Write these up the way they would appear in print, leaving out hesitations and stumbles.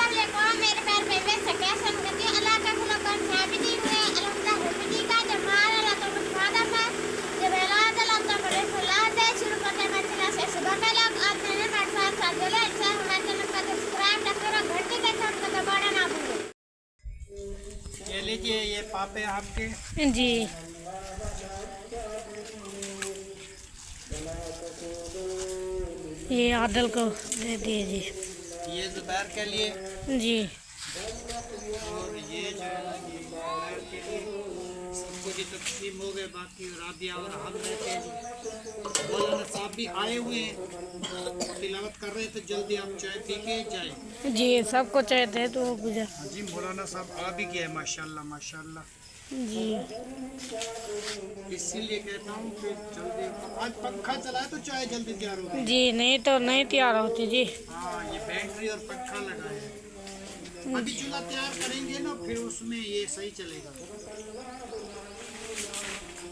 मेरे पैर पे वैसे कैसे करती अल्लाह का खुला कौन साबिती हुए अल्लाह हुफी का जमाल अल्लाह तो फादा पर जब औलाद अल्लाह तो बड़े फलाद है शुरू करते मचला से सुबह के लोग आज मैंने बात साथ साथ बोले अच्छा हमारे चैनल का सब्सक्राइब करो घंटी का घंट को दबाना ना भूलें। ये लीजिए, ये पापे आपके जी। ये आदल को दे दिए जी। ये जुबैर के लिए जी। और ये जो है ना ये जुबैर के लिए सबको जी तकसीम हो गए। बाकी राबिया और हम रहते हैं जी। मौलाना साहब भी आए हुए हैं, तिलावत कर रहे थे। जल्दी आप चाय पी के जाए जी। सबको चाहते तो गुजर। हाँ जी, मौलाना साहब आ भी गए माशाल्लाह माशाल्लाह जी। इसीलिए कहता हूँ कि जल्दी आज पंखा चलाए तो चाय जल्दी तैयार होगी जी, नहीं तो नहीं तैयार होती जी। हाँ, ये बैटरी और पंखा लगा है। अभी चूल्हा तैयार करेंगे ना, फिर उसमें ये सही चलेगा।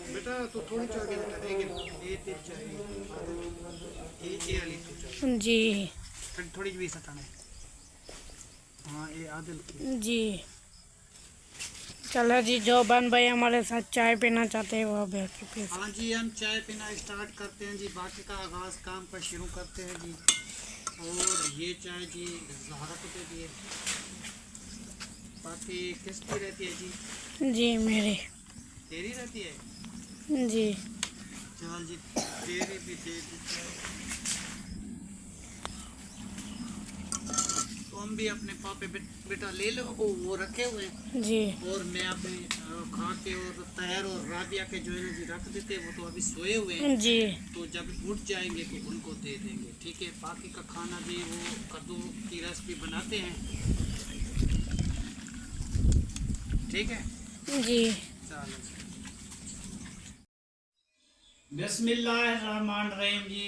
बेटा तो थोड़ी चाय के बेटा ये तेज चाय ये वाली चाय जी। फिर थोड़ी भी सटाने। हाँ, ये आदिल की जी। चलो जी, जो बन भाई हमारे साथ चाय पीना चाहते हैं वो बैठ के पी। हाँ जी, हम चाय पीना स्टार्ट करते हैं जी। बाकी का आगाज़ काम का शुरू करते हैं जी। और ये चाय जी ज़हरा को दे दिए। बाकी किसकी रहती है जी? जी मेरे। तेरी रहती है जी। चल जी, तेरी भी दे दी चाय। तो हम भी अपने पापे बेटा ले लो, वो रखे हुए हैं जी। और मैं अपने खा के और तैयार और राबिया के जो है ना जी रख देते। वो तो अभी सोए हुए हैं जी। तो जब उठ जाएंगे तो उनको दे देंगे, ठीक है। बाकी का खाना भी वो कद्दू की रेसिपी बनाते हैं, ठीक है जी। चलो। बिस्मिल्लाहिर्रहमानिर्रहीम जी।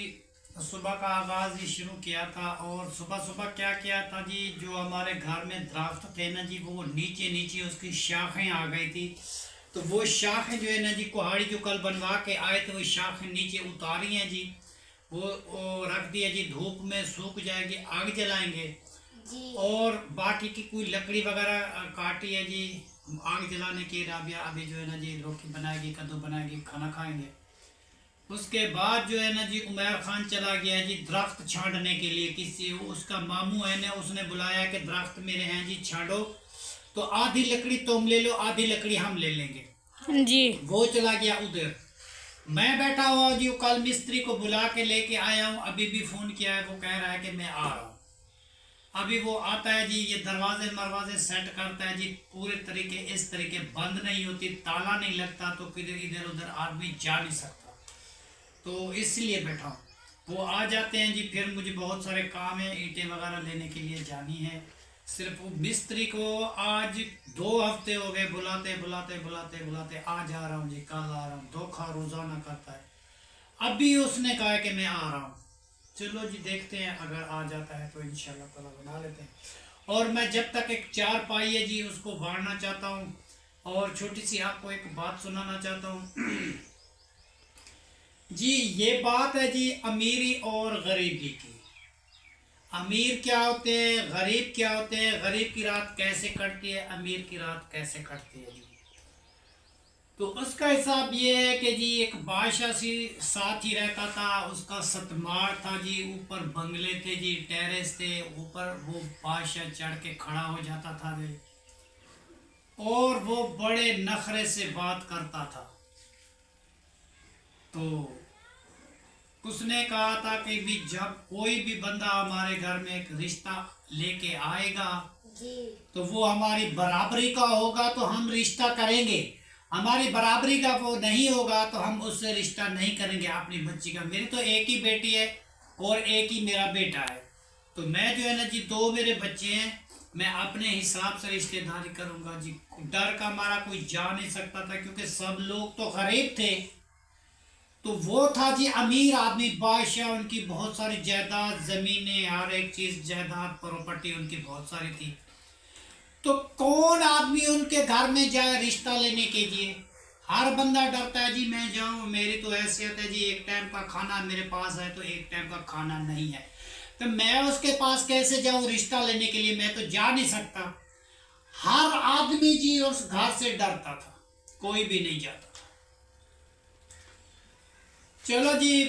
सुबह का आगाज़ ही शुरू किया था। और सुबह सुबह क्या किया था जी, जो हमारे घर में दरख्त थे ना जी, वो नीचे नीचे उसकी शाखें आ गई थी। तो वो शाखें जो है ना जी, कुहाड़ी जो कल बनवा के आए थे, वो शाखें नीचे उतारी हैं जी। वो रख दिया जी, धूप में सूख जाएगी, आग जलाएंगे जी। और बाकी की कोई लकड़ी वगैरह काटी है जी आग जलाने की। राबिया अभी जो है ना जी रोटी बनाएगी, कद्दू बनाएगी, खाना खाएंगे। उसके बाद जो है ना जी उमर खान चला गया जी दरख्त छांटने के लिए। किसी उसका मामू है ना, उसने बुलाया कि दरख्त मेरे हैं जी, छांटो। तो आधी लकड़ी तुम ले लो, आधी लकड़ी हम ले लेंगे जी। वो चला गया उधर। मैं बैठा हुआ जी, कल मिस्त्री को बुला के लेके आया हूँ। अभी भी फोन किया है, वो कह रहा है कि मैं आ रहा हूँ। अभी वो आता है जी, ये दरवाजे मरवाजे सेट करता है जी। पूरे तरीके इस तरीके बंद नहीं होती, ताला नहीं लगता, तो किधर इधर उधर आदमी जा नहीं सकता। तो इसलिए बैठा हूँ। वो आ जाते हैं जी, फिर मुझे बहुत सारे काम है, ईंटें वगैरह लेने के लिए जानी है। सिर्फ वो मिस्त्री को आज 2 हफ्ते हो गए बुलाते बुलाते बुलाते बुलाते, आज आ रहा हूँ जी, कल आ रहा हूँ, धोखा रोजाना करता है। अभी उसने कहा है कि मैं आ रहा हूँ। चलो जी देखते हैं, अगर आ जाता है तो इंशाल्लाह ताला बना लेते हैं। और मैं जब तक एक चारपाई है जी उसको बांधना चाहता हूँ। और छोटी सी आपको एक बात सुनाना चाहता हूँ जी। ये बात है जी अमीरी और गरीबी की। अमीर क्या होते हैं, गरीब क्या होते हैं, गरीब की रात कैसे कटती है, अमीर की रात कैसे कटती है जी। तो उसका हिसाब ये है कि जी एक बादशाह सी साथ ही रहता था, उसका सतमार था जी, ऊपर बंगले थे जी, टेरेस थे ऊपर। वो बादशाह चढ़ के खड़ा हो जाता था जी, और वो बड़े नखरे से बात करता था। तो उसने कहा था कि भी जब कोई भी बंदा हमारे घर में एक रिश्ता लेके आएगा जी। तो वो हमारी बराबरी का होगा तो हम रिश्ता करेंगे, हमारी बराबरी का वो नहीं होगा तो हम उससे रिश्ता नहीं करेंगे अपनी बच्ची का। मेरी तो एक ही बेटी है और एक ही मेरा बेटा है, तो मैं जो है ना जी 2 मेरे बच्चे हैं, मैं अपने हिसाब से रिश्तेदारी करूंगा जी। डर का मारा कोई जा नहीं सकता था, क्योंकि सब लोग तो गरीब थे। तो वो था जी अमीर आदमी, बादशाह, उनकी बहुत सारी जायदाद, जमीनें, हर एक चीज, जायदाद, प्रॉपर्टी उनकी बहुत सारी थी। तो कौन आदमी उनके घर में जाए रिश्ता लेने के लिए? हर बंदा डरता है जी, मैं जाऊं, मेरी तो हैसियत है जी, एक टाइम का खाना मेरे पास है तो एक टाइम का खाना नहीं है। तो मैं उसके पास कैसे जाऊं रिश्ता लेने के लिए? मैं तो जा नहीं सकता। हर आदमी जी उस घर से डरता था, कोई भी नहीं जाता था। चलो जी,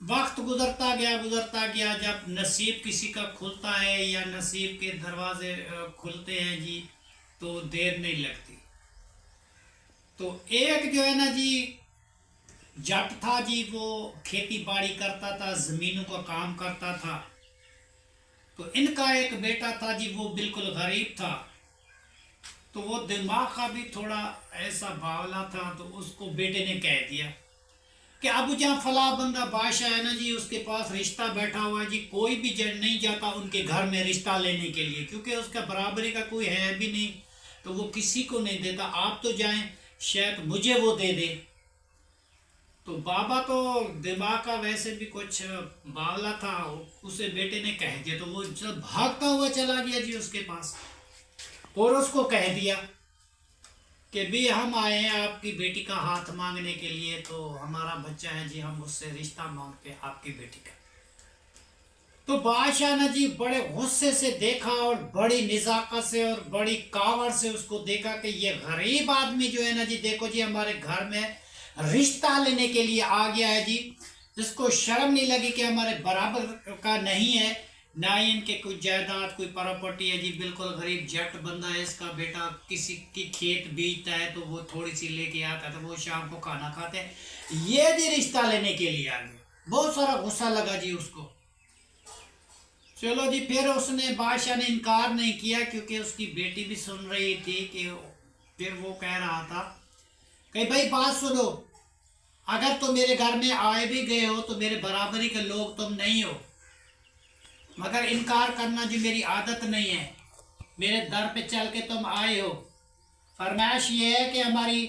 वक्त गुजरता गया। जब नसीब किसी का खुलता है या नसीब के दरवाजे खुलते हैं जी, तो देर नहीं लगती। तो एक जो है ना जी जट था जी, वो खेती बाड़ी करता था, जमीनों का काम करता था। तो इनका एक बेटा था जी, वो बिल्कुल गरीब था। तो वो दिमाग का भी थोड़ा ऐसा बावला था। तो उसको बेटे ने कह दिया कि अबू जहाँ फला बंदा बादशाह है ना जी, उसके पास रिश्ता बैठा हुआ है जी, कोई भी जन नहीं जाता उनके घर में रिश्ता लेने के लिए, क्योंकि उसका बराबरी का कोई है भी नहीं, तो वो किसी को नहीं देता। आप तो जाएं, शायद मुझे वो दे दे। तो बाबा तो दिमाग का वैसे भी कुछ बावला था, उसे बेटे ने कह दिया। तो वो जब भागता हुआ चला गया जी उसके पास, और उसको कह दिया कि भी हम आए हैं आपकी बेटी का हाथ मांगने के लिए, तो हमारा बच्चा है जी, हम उससे रिश्ता मांगते हैं आपकी बेटी का। तो बादशाह ने जी बड़े गुस्से से देखा और बड़ी निजाकत से और बड़ी कावड़ से उसको देखा कि ये गरीब आदमी जो है ना जी, देखो जी हमारे घर में रिश्ता लेने के लिए आ गया है जी। इसको शर्म नहीं लगी कि हमारे बराबर का नहीं है, ना ही इनके कोई जायदाद कोई प्रॉपर्टी है जी, बिल्कुल गरीब जट बंदा है। इसका बेटा किसी की खेत बीजता है तो वो थोड़ी सी लेके आता है, तो वो शाम को खाना खाते हैं, ये जी रिश्ता लेने के लिए आ गए। बहुत सारा गुस्सा लगा जी उसको। चलो जी, फिर उसने बादशाह ने इनकार नहीं किया, क्योंकि उसकी बेटी भी सुन रही थी कि फिर वो कह रहा था कि भाई बात सुनो, अगर तुम मेरे घर में आए भी गए हो तो मेरे बराबरी के लोग तुम नहीं हो, मगर इनकार करना जी मेरी आदत नहीं है। मेरे दर पे चल के तुम आए हो, फरमाइश ये है कि हमारी,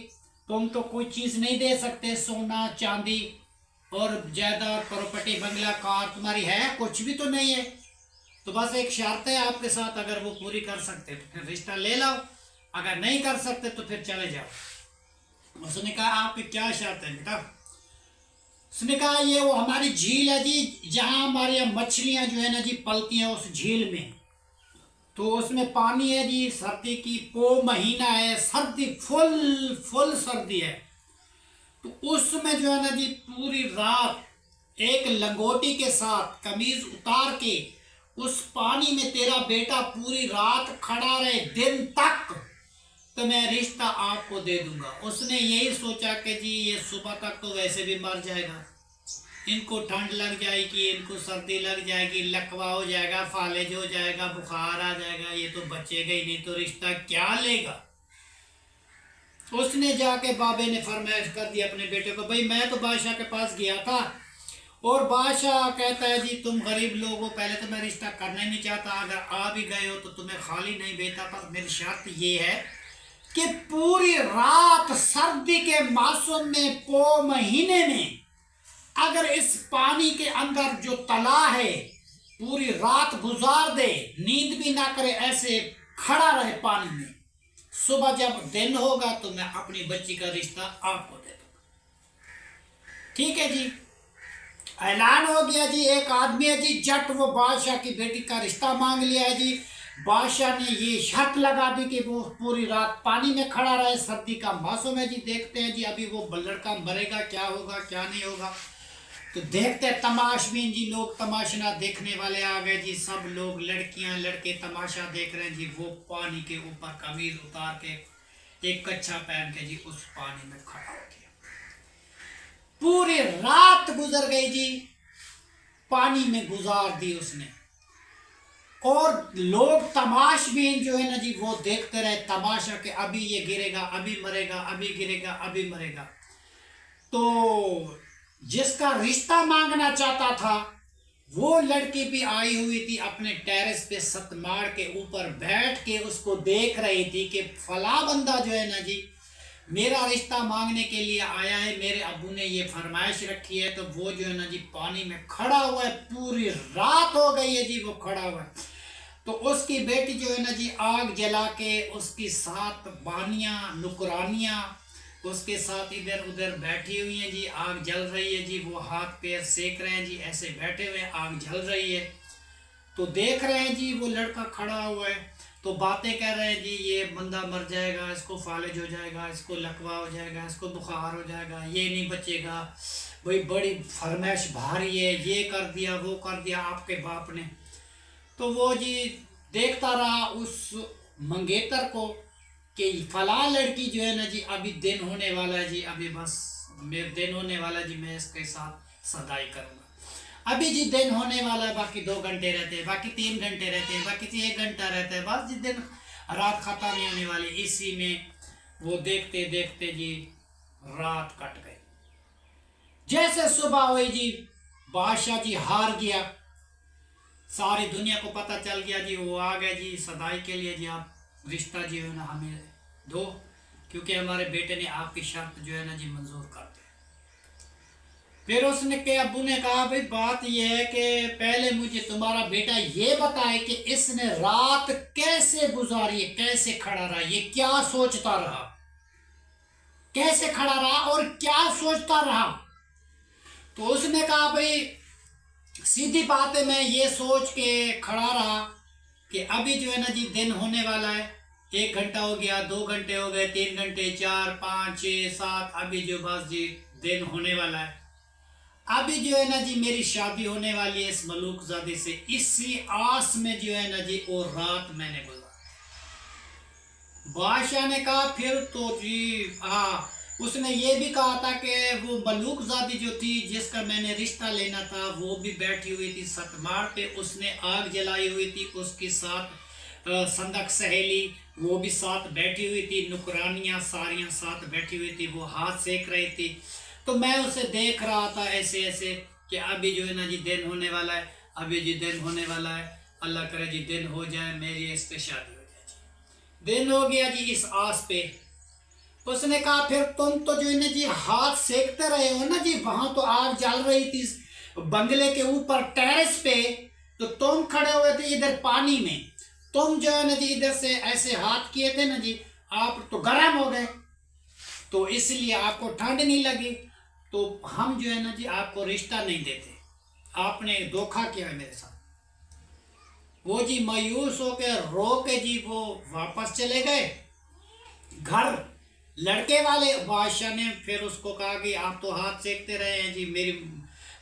तुम तो कोई चीज़ नहीं दे सकते, सोना चांदी और जायदाद प्रॉपर्टी बंगला कार तुम्हारी है कुछ भी तो नहीं है। तो बस एक शर्त है आपके साथ, अगर वो पूरी कर सकते तो फिर रिश्ता ले लाओ, अगर नहीं कर सकते तो फिर चले जाओ। उसने कहा आपकी क्या शर्त है बेटा? उसने कहा ये वो हमारी झील है जी, जहाँ हमारे यहाँ मछलियाँ जो है ना जी पलती हैं, उस झील में। तो उसमें पानी है जी, सर्दी की पो महीना है, सर्दी फुल सर्दी है। तो उसमें जो है ना जी पूरी रात एक लंगोटी के साथ कमीज उतार के उस पानी में तेरा बेटा पूरी रात खड़ा रहे दिन तक, तो मैं रिश्ता आपको दे दूंगा। उसने यही सोचा कि जी ये सुबह तक तो वैसे भी मर जाएगा, इनको ठंड लग जाएगी, इनको सर्दी लग जाएगी, लकवा हो जाएगा, फालिज हो जाएगा, बुखार आ जाएगा, ये तो बचेगा ही नहीं, तो रिश्ता क्या लेगा। उसने जाके बाबे ने फरमाइश कर दिया अपने बेटे को, भाई मैं तो बादशाह के पास गया था और बादशाह कहता है जी तुम गरीब लोग हो, पहले तो मैं रिश्ता करना ही नहीं चाहता, अगर आ भी गए हो तो तुम्हें खाली नहीं भेजता, पर मेरी शर्त ये है कि पूरी रात सर्दी के मौसम में पो महीने में अगर इस पानी के अंदर जो तला है पूरी रात गुजार दे, नींद भी ना करे, ऐसे खड़ा रहे पानी में, सुबह जब दिन होगा तो मैं अपनी बच्ची का रिश्ता आपको दे दूंगा। ठीक है जी, ऐलान हो गया जी। एक आदमी है जी जट, वो बादशाह की बेटी का रिश्ता मांग लिया है जी। बादशाह ने ये शर्त लगा दी कि वो पूरी रात पानी में खड़ा रहे, सर्दी का मौसम है जी। देखते हैं जी अभी वो लड़का मरेगा, क्या होगा क्या नहीं होगा। तो देखते हैं, तमाशबीन जी लोग, तमाशा देखने वाले आ गए जी। सब लोग, लड़कियां लड़के तमाशा देख रहे हैं जी। वो पानी के ऊपर कमीज उतार के एक कच्छा पहन के जी उस पानी में खड़ा हो गया। पूरी रात गुजर गई जी, पानी में गुजार दी उसने। और लोग तमाशबीन जो है ना जी वो देखते रहे तमाशा के, अभी ये गिरेगा, अभी मरेगा, अभी गिरेगा, अभी मरेगा। तो जिसका रिश्ता मांगना चाहता था वो लड़की भी आई हुई थी, अपने टेरेस पे सतमाड़ के ऊपर बैठ के उसको देख रही थी कि फला बंदा जो है ना जी मेरा रिश्ता मांगने के लिए आया है, मेरे अब्बू ने ये फरमाइश रखी है। तो वो जो है ना जी पानी में खड़ा हुआ है, पूरी रात हो गई है जी वो खड़ा हुआ है। तो उसकी बेटी जो है ना जी आग जला के, उसकी 7 बानियाँ नुकरानियाँ उसके साथ इधर उधर बैठी हुई हैं जी। आग जल रही है जी, वो हाथ पैर सेक रहे हैं जी, ऐसे बैठे हुए, आग जल रही है। तो देख रहे हैं जी वो लड़का खड़ा हुआ है, तो बातें कर रहे हैं जी ये बंदा मर जाएगा, इसको फालिज हो जाएगा, इसको लकवा हो जाएगा, इसको बुखार हो जाएगा, ये नहीं बचेगा, भाई बड़ी फरमाइश भारी है, ये कर दिया वो कर दिया आपके बाप ने। तो वो जी देखता रहा उस मंगेतर को कि फला लड़की जो है ना जी अभी दिन होने वाला है जी, अभी बस मेरे दिन होने वाला है जी, मैं इसके साथ सदाई करूँगा। अभी जी दिन होने वाला है, बाकी 2 घंटे रहते हैं, बाकी 3 घंटे रहते हैं, बाकी 1 घंटा रहता है, बस जी दिन रात खत्म नहीं होने वाली। इसी में वो देखते देखते जी रात कट गई। जैसे सुबह हुई जी बादशाह जी हार गया, सारी दुनिया को पता चल गया जी, वो आ गए जी सदाई के लिए जी, आप रिश्ता जी है ना हमें दो, क्योंकि हमारे बेटे ने आपकी शर्त जो है ना जी मंजूर कर दी। फिर उसने के अब्बू ने कहा भाई बात यह है कि पहले मुझे तुम्हारा बेटा ये बताए कि इसने रात कैसे गुजारी है, कैसे खड़ा रहा, ये क्या सोचता रहा, कैसे खड़ा रहा और क्या सोचता रहा। तो उसने कहा भाई सीधी बात है, मैं ये सोच के खड़ा रहा कि अभी जो है ना जी दिन होने वाला है, 1 घंटा हो गया, 2 घंटे हो गए, 3 घंटे, 4, 5, 6, 7, अभी जो बस जी दिन होने वाला है, अभी जो है ना जी मेरी शादी होने वाली है इस मलूकजादी से। इसी आस में जो है ना जी वो रात मैंने गुजारी। बादशाह ने कहा फिर तो जी हाँ, उसने ये भी कहा था कि वो मलूकजादी जो थी जिसका मैंने रिश्ता लेना था वो भी बैठी हुई थी सतमार पे, उसने आग जलाई हुई थी, उसके साथ संदक सहेली वो भी साथ बैठी हुई थी, नुकरानियाँ सारियाँ साथ बैठी हुई थी, वो हाथ सेक रही थी। तो मैं उसे देख रहा था ऐसे ऐसे कि अभी जो है ना जी दिन होने वाला है, अभी जी दिन होने वाला है, अल्लाह करे जी दिन हो जाए, मेरी इस पे शादी हो जाए जी। दिन हो गया जी इस आस पे। उसने कहा फिर तुम तो जो है ना जी हाथ सेकते रहे हो ना जी, वहां तो आग जल रही थी बंगले के ऊपर टेरेस पे, तो तुम खड़े हुए थे इधर पानी में, तुम जो है ना जी इधर से ऐसे हाथ किए थे ना जी, आप तो गर्म हो गए, तो इसलिए आपको ठंड नहीं लगी, तो हम जो है ना जी आपको रिश्ता नहीं देते, आपने धोखा किया है मेरे साथ। वो जी मायूस होकर रो के जी वो वापस चले गए घर। लड़के वाले बादशाह ने फिर उसको कहा कि आप तो हाथ सेकते रहे हैं जी, मेरी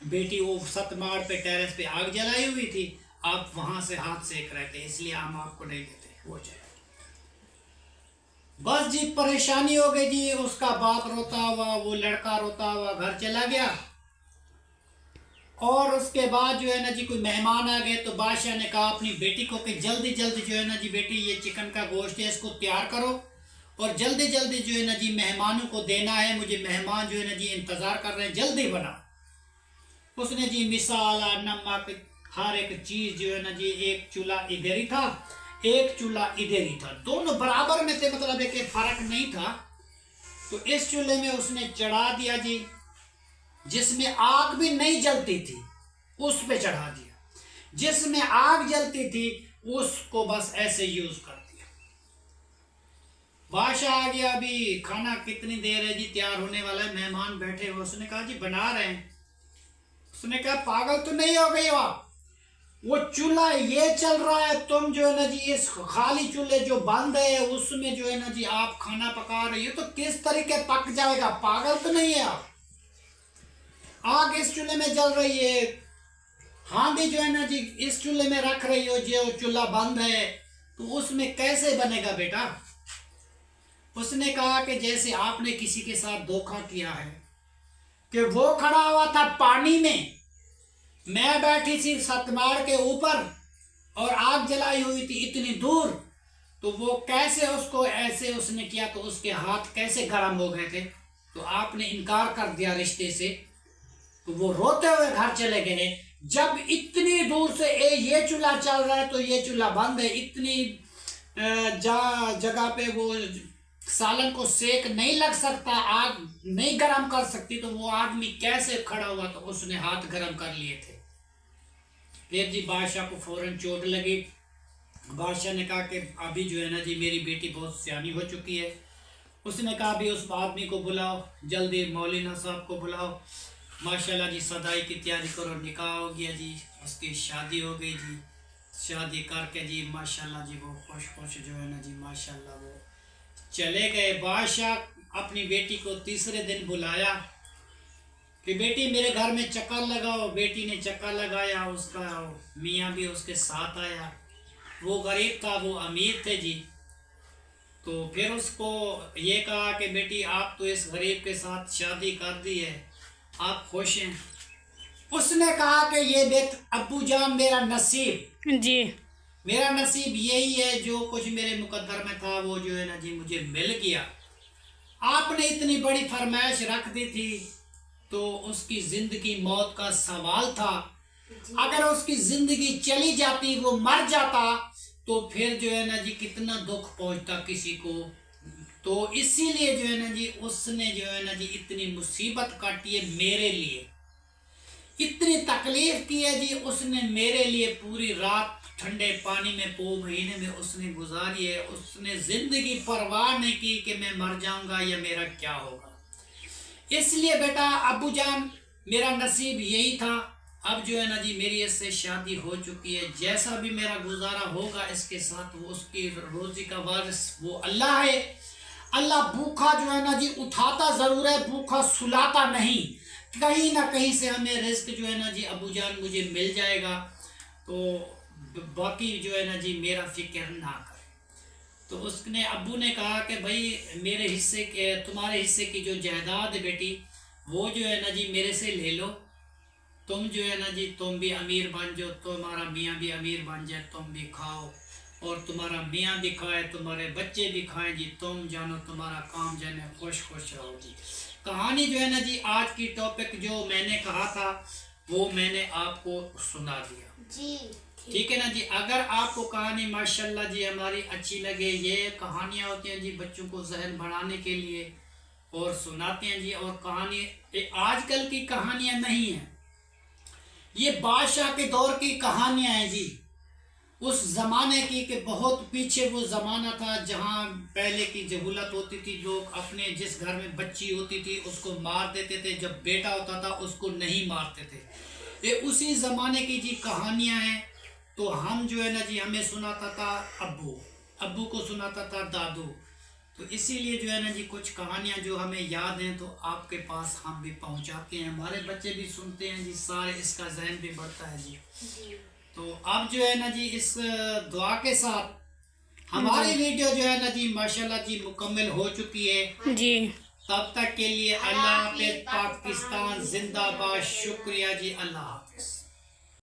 बेटी वो सतमाड़ पे टेरेस पे आग जलाई हुई थी, आप वहां से हाथ सेक रहे थे, इसलिए हम आपको नहीं देते, वो जाए। बस जी परेशानी हो गई जी, उसका बाप रोता हुआ, वो लड़का रोता हुआ घर चला गया। और उसके बाद जो है ना जी कोई मेहमान आ गए, तो बादशाह ने कहा अपनी बेटी को कि जल्दी जल्दी जो है ना जी बेटी ये चिकन का गोश्त है इसको तैयार करो और जल्दी जल्दी जो है ना जी मेहमानों को देना है, मुझे मेहमान जो है ना जी इंतजार कर रहे हैं, जल्दी बना। उसने जी मिसाला नमक हर एक चीज जो है ना जी, एक चूल्हा इधर ही था, एक चूल्हा इधर ही था, दोनों बराबर में थे, मतलब एक फर्क नहीं था। तो इस चूल्हे में उसने चढ़ा दिया जी, जिसमें आग भी नहीं जलती थी उस पे चढ़ा दिया, जिसमें आग जलती थी उसको बस ऐसे यूज कर दिया। बादशाह आ गया, अभी खाना कितनी देर है जी तैयार होने वाला है, मेहमान बैठे हुए। उसने कहा जी बना रहे हैं। उसने कहा पागल तो नहीं हो गई हो आप, वो चूल्हा ये चल रहा है, तुम जो है ना जी इस खाली चूल्हे जो बंद है उसमें जो है ना जी आप खाना पका रही हो, तो किस तरीके पक जाएगा, पागल तो नहीं है आप। आग इस चूल्हे में जल रही है, हांडी जो है ना जी इस चूल्हे में रख रही हो, जो चूल्हा बंद है, तो उसमें कैसे बनेगा बेटा। उसने कहा कि जैसे आपने किसी के साथ धोखा किया है कि वो खड़ा हुआ था पानी में, मैं बैठी थी सतमाड़ के ऊपर और आग जलाई हुई थी इतनी दूर, तो वो कैसे उसको ऐसे उसने किया, तो उसके हाथ कैसे गर्म हो गए थे, तो आपने इनकार कर दिया रिश्ते से, तो वो रोते हुए घर चले गए। जब इतनी दूर से ये चूल्हा चल रहा है तो ये चूल्हा बंद है, इतनी जगह पे वो सालन को सेक नहीं लग सकता, आग नहीं गर्म कर सकती, तो वो आदमी कैसे खड़ा हुआ, तो उसने हाथ गर्म कर लिए थे। फिर जी बादशाह को फौरन चोट लगी। बादशाह ने कहा कि अभी जो है ना जी मेरी बेटी बहुत सियानी हो चुकी है। उसने कहा अभी उस आदमी को बुलाओ, जल्दी मौलाना साहब को बुलाओ, माशाल्लाह जी सदाई की तैयारी करो, निकाह हो गया जी, उसकी शादी हो गई जी। शादी करके जी माशाल्लाह जी वो खुश खुश जो है ना जी माशाल्लाह वो चले गए। बादशाह अपनी बेटी को तीसरे दिन बुलाया कि बेटी मेरे घर में चक्कर लगाओ। बेटी ने चक्कर लगाया, उसका मियाँ भी उसके साथ आया। वो गरीब था, वो अमीर थे जी। तो फिर उसको ये कहा कि बेटी आप तो इस गरीब के साथ शादी कर दी है, आप खुश हैं? उसने कहा कि ये बेट अब्बू जान मेरा नसीब जी, मेरा नसीब यही है, जो कुछ मेरे मुकद्दर में था वो जो है ना जी मुझे मिल गया। आपने इतनी बड़ी फरमाइश रख दी थी तो उसकी जिंदगी मौत का सवाल था। अगर उसकी जिंदगी चली जाती, वो मर जाता, तो फिर जो है ना जी कितना दुख पहुंचता किसी को। तो इसीलिए जो है ना जी उसने जो है ना जी इतनी मुसीबत काटी है मेरे लिए, इतनी तकलीफ की है जी उसने मेरे लिए। पूरी रात ठंडे पानी में पो महीने में उसने गुजारी है। उसने जिंदगी परवाह नहीं की कि मैं मर जाऊंगा या मेरा क्या होगा। इसलिए बेटा अब्बू जान मेरा नसीब यही था। अब जो है ना जी मेरी इससे शादी हो चुकी है, जैसा भी मेरा गुजारा होगा इसके साथ, वो उसकी रोजी का वारिस वो अल्लाह है। अल्लाह भूखा जो है ना जी उठाता जरूर है, भूखा सुलाता नहीं। कहीं ना कहीं से हमें रिस्क जो है ना जी अब्बू जान मुझे मिल जाएगा। तो बाकी जो है ना जी मेरा फिक्र ना करे। तो उसने अब्बू ने कहा कि भाई मेरे हिस्से के, तुम्हारे हिस्से की जो जायदाद है बेटी, वो जो है ना जी मेरे से ले लो। तुम जो है ना जी तुम भी अमीर बन जाओ, तुम्हारा मियाँ भी अमीर बन जाए, तुम भी खाओ और तुम्हारा मियाँ भी खाए, तुम्हारे बच्चे भी खाएं जी, तुम जानो तुम्हारा काम जाने, खुश खुश रहो जी। कहानी जो है ना जी आज की टॉपिक जो मैंने कहा था वो मैंने आपको सुना दिया जी। ठीक है ना जी। अगर आपको कहानी माशाल्लाह जी हमारी अच्छी लगे, ये कहानियाँ होती हैं जी बच्चों को जहन बढ़ाने के लिए और सुनाते हैं जी। और कहानी आजकल की कहानियाँ नहीं हैं, ये बादशाह के दौर की कहानियाँ हैं जी, उस ज़माने की कि बहुत पीछे वो ज़माना था जहाँ पहले की जहूलत होती थी। लोग अपने जिस घर में बच्ची होती थी उसको मार देते थे, जब बेटा होता था उसको नहीं मारते थे। ये उसी ज़माने की जी कहानियाँ हैं। तो हम जो है ना जी हमें सुनाता था अब्बू को सुनाता था दादू। तो इसीलिए जो है ना जी कुछ कहानियाँ जो हमें याद हैं तो आपके पास हम भी पहुँचाते हैं, हमारे बच्चे भी सुनते हैं जी, सारे इसका जहन भी बढ़ता है जी। तो अब जो है ना जी इस दुआ के साथ हमारी वीडियो जो है ना जी माशाल्लाह जी मुकम्मल हो चुकी है जी। तब तक के लिए अल्लाह हाफ़िज़। पाकिस्तान जिंदाबाद। शुक्रिया जी, अल्लाह हाफ़िज़।